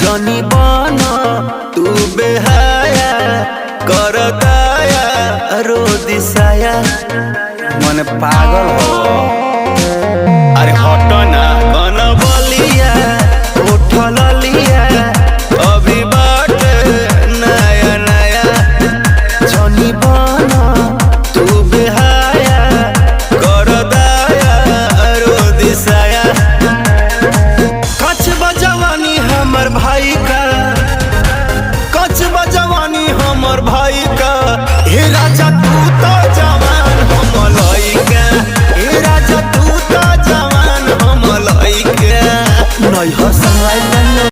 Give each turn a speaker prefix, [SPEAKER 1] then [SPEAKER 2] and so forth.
[SPEAKER 1] जनी बन तू बेहाया कर दया रो दिसाया मन पागल हो। अरे हट ना कन बलिया उठल लिया